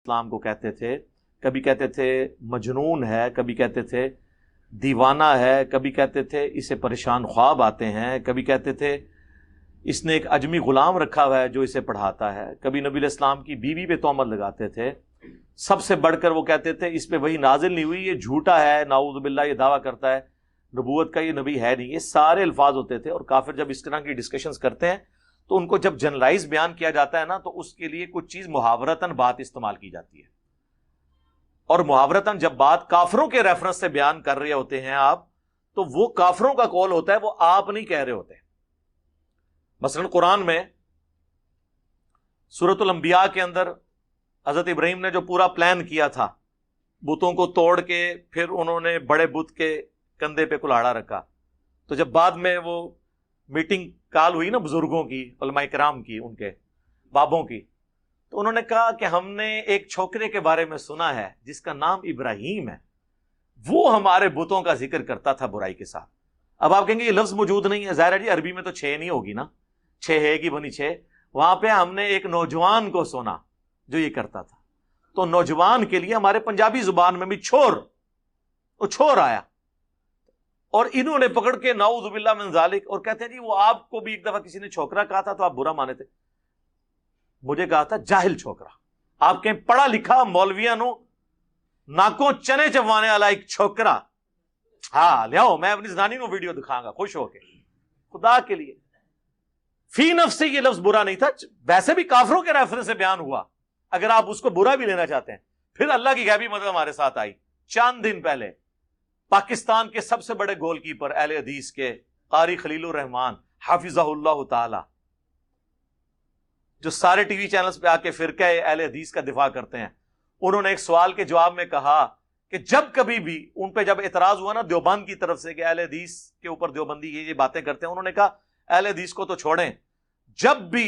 اسلام کو کہتے تھے، کبھی کہتے تھے مجنون ہے، کبھی کہتے تھے دیوانہ ہے، کبھی کہتے تھے اسے پریشان خواب آتے ہیں، کبھی کہتے تھے اس نے ایک اجمی غلام رکھا ہوا ہے جو اسے پڑھاتا ہے، کبھی نبی علیہ السلام کی بیوی پہ تہمت لگاتے تھے، سب سے بڑھ کر وہ کہتے تھے اس پہ وہی نازل نہیں ہوئی، یہ جھوٹا ہے، نعوذ باللہ یہ دعویٰ کرتا ہے نبوت کا، یہ نبی ہے نہیں۔ یہ سارے الفاظ ہوتے تھے، اور کافر جب اس طرح کی ڈسکشنز کرتے ہیں تو ان کو جب جنرلائز بیان کیا جاتا ہے نا تو اس کے لیے کچھ چیز محاورتاً بات استعمال کی جاتی ہے، اور محاورتاً جب بات کافروں کے ریفرنس سے بیان کر رہے ہوتے ہیں آپ، تو وہ کافروں کا قول ہوتا ہے، وہ آپ نہیں کہہ رہے ہوتے۔ مثلا قرآن میں سورۃ الانبیاء کے اندر حضرت ابراہیم نے جو پورا پلان کیا تھا، بتوں کو توڑ کے پھر انہوں نے بڑے بت کے کندھے پہ کلاڑا رکھا، تو جب بعد میں وہ میٹنگ کال ہوئی نا بزرگوں کی، علماء کرام کی، ان کے بابوں کی، تو انہوں نے کہا کہ ہم نے ایک چھوکرے کے بارے میں سنا ہے جس کا نام ابراہیم ہے، وہ ہمارے بتوں کا ذکر کرتا تھا برائی کے ساتھ۔ اب آپ کہیں گے یہ لفظ موجود نہیں ہے، ظاہر ہے جی عربی میں تو 6 نہیں ہوگی نا، 6 ہے کہ بنی 6، وہاں پہ ہم نے ایک نوجوان کو سنا جو یہ کرتا تھا، تو نوجوان کے لیے ہمارے پنجابی زبان میں بھی چھور آیا، اور انہوں نے پکڑ کے نعوذ باللہ من ذالک، اور کہتے ہیں جی وہ آپ کو بھی ایک دفعہ کسی نے چھوکرا کہا تھا تو آپ برا مانے تھے، مجھے کہا تھا جاہل چھوکرا، آپ کہیں پڑھا لکھا مولویاں نو ناکوں چنے چوانے والا ایک چھوکرا، ہاں لیاؤ میں اپنی زنانی نو ویڈیو دکھاؤں گا خوش ہو کے، خدا کے لیے فی نفس سے یہ لفظ برا نہیں تھا، ویسے بھی کافروں کے ریفرنس سے بیان ہوا، اگر آپ اس کو برا بھی لینا چاہتے ہیں۔ پھر اللہ کی غیبی مدد ہمارے ساتھ آئی چند دن پہلے، پاکستان کے سب سے بڑے گول کیپر اہل حدیث کے قاری خلیل الرحمان حافظہ اللہ تعالی، جو سارے ٹی وی چینلز پہ آ کے فرقہ اہل حدیث کا دفاع کرتے ہیں، انہوں نے ایک سوال کے جواب میں کہا کہ جب کبھی بھی ان پہ جب اعتراض ہوا نا دیوبند کی طرف سے کہ اہل حدیث کے اوپر دیوبندی یہ باتیں کرتے ہیں، انہوں نے کہا اہل حدیث کو تو چھوڑیں، جب بھی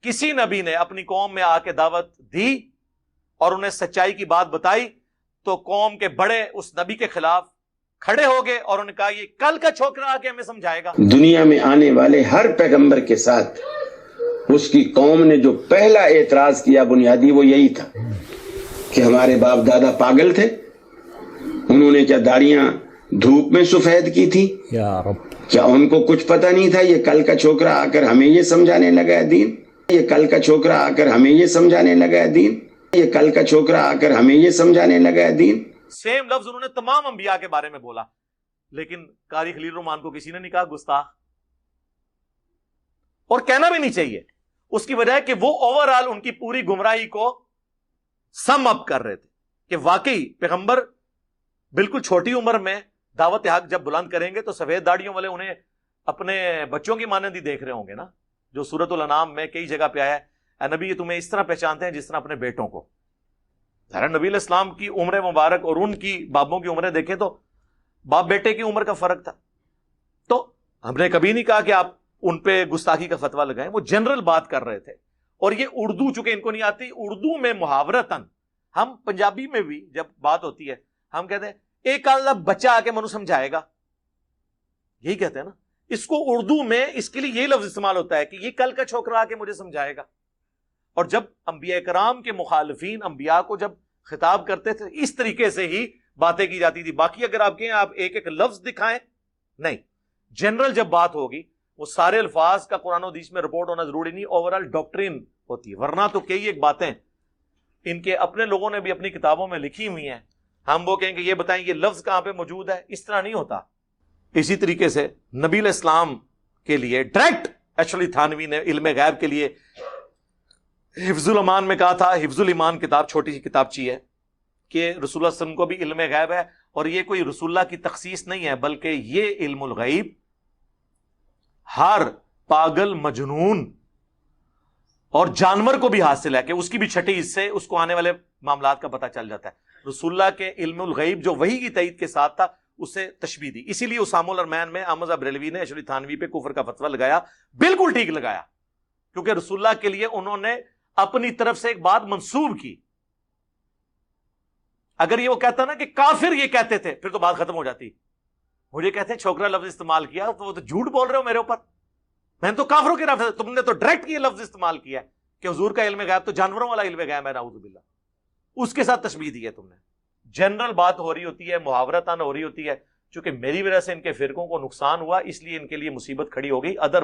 کسی نبی نے اپنی قوم میں آ کے دعوت دی اور انہیں سچائی کی بات بتائی تو قوم کے بڑے اس نبی کے خلاف کھڑے ہو گئے اور انہوں نے کہا یہ کل کا چھوکرا آ کے ہمیں سمجھائے گا۔ دنیا میں آنے والے ہر پیغمبر کے ساتھ اس کی قوم نے جو پہلا اعتراض کیا بنیادی وہ یہی تھا کہ ہمارے باپ دادا پاگل تھے، انہوں نے کیا داڑیاں دھوپ میں سفید کی تھی، کیا ان کو کچھ پتہ نہیں تھا یہ کل کا چھوکرا آ کر ہمیں یہ سمجھانے لگا ہے دین، یہ کل کا چھوکرا آ کر ہمیں یہ سمجھانے لگا ہے دین، یہ کل کا چھوکرا آ کر ہمیں یہ سمجھانے لگا ہے دین۔ سیم لفظ انہوں نے تمام انبیاء کے بارے میں بولا، لیکن قاری خلیل الرحمان کو کسی نے نہیں کہا گستاخ، اور کہنا بھی نہیں چاہیے، اس کی وجہ ہے کہ وہ اوورآل ان کی پوری گمراہی کو سم اپ کر رہے تھے کہ واقعی پیغمبر بالکل چھوٹی عمر میں دعوت حق جب بلند کریں گے تو سفید داڑیوں والے انہیں اپنے بچوں کی مانند ہی دیکھ رہے ہوں گے نا، جو سورۃ الانعام میں کئی جگہ پہ آیا ہے اے نبی یہ تمہیں اس طرح پہچانتے ہیں جس طرح اپنے بیٹوں کو۔ ظاہر نبی علیہ السلام کی عمر مبارک اور ان کی بابوں کی عمریں دیکھیں تو باپ بیٹے کی عمر کا فرق تھا، تو ہم نے کبھی نہیں کہا کہ آپ ان پہ گستاخی کا فتویٰ لگائیں، وہ جنرل بات کر رہے تھے۔ اور یہ اردو چونکہ ان کو نہیں آتی، اردو میں محاورتاً، ہم پنجابی میں بھی جب بات ہوتی ہے ہم کہتے ہیں ایک اللہ بچہ آ کے منو سمجھائے گا، یہی کہتے ہیں نا، اس کو اردو میں اس کے لیے یہ لفظ استعمال ہوتا ہے کہ یہ کل کا چھوکرا آ کے مجھے سمجھائے گا۔ اور جب انبیاء کرام کے مخالفین انبیاء کو جب خطاب کرتے تھے اس طریقے سے ہی باتیں کی جاتی تھی۔ باقی اگر آپ کہیں آپ ایک ایک لفظ دکھائیں، نہیں، جنرل جب بات ہوگی وہ سارے الفاظ کا قرآن و حدیث میں رپورٹ ہونا ضروری نہیں، اوورآل ڈاکٹرین ہوتی ہے، ورنہ تو کئی ایک باتیں ان کے اپنے لوگوں نے بھی اپنی کتابوں میں لکھی ہوئی ہیں، ہم وہ کہیں کہ یہ بتائیں یہ لفظ کہاں پہ موجود ہے، اس طرح نہیں ہوتا۔ اسی طریقے سے نبی علیہ السلام کے لیے ڈائریکٹ ایکچولی تھانوی نے علم غیب کے لیے حفظ الایمان میں کہا تھا، حفظ الایمان کتاب چھوٹی سی کتابچی ہے کہ رسول اللہ صلی اللہ علیہ وسلم کو بھی علم غیب ہے، اور یہ کوئی رسول اللہ کی تخصیص نہیں ہے بلکہ یہ علم الغیب ہر پاگل مجنون اور جانور کو بھی حاصل ہے کہ اس کی بھی چھٹی حصے اس کو آنے والے معاملات کا پتہ چل جاتا ہے۔ رسول اللہ کے علم الغیب جو وحی کی تائید کے ساتھ تھا اسے تشبیہ دی، اسی لیے اسام الارمین میں احمد بریلوی نے ایشوری تھانوی پہ کفر کا فتویٰ لگایا، بالکل ٹھیک لگایا، کیونکہ رسول اللہ کے لیے انہوں نے اپنی طرف سے ایک بات منسوب کی۔ اگر یہ وہ کہتا نا کہ کافر یہ کہتے تھے پھر تو بات ختم ہو جاتی، مجھے کہتے ہیں چھوکرا لفظ استعمال کیا تو وہ تو جھوٹ بول رہے ہو میرے اوپر، میں نے تو کافروں کے رفظ، تم نے تو ڈائریکٹ یہ لفظ استعمال کیا کہ حضور کا علم غیب تو جانوروں والا علم غیب ہے، نعوذ باللہ۔ اس کے ساتھ تشبیہ دی ہے تم نے. جنرل بات ہو رہی ہوتی ہے, محاورتاً ہو رہی ہوتی ہے, چونکہ میری وجہ سے ان کے فرقوں کو نقصان ہوا اس لیے ان کے لیے مصیبت کھڑی ہو گئی, ادر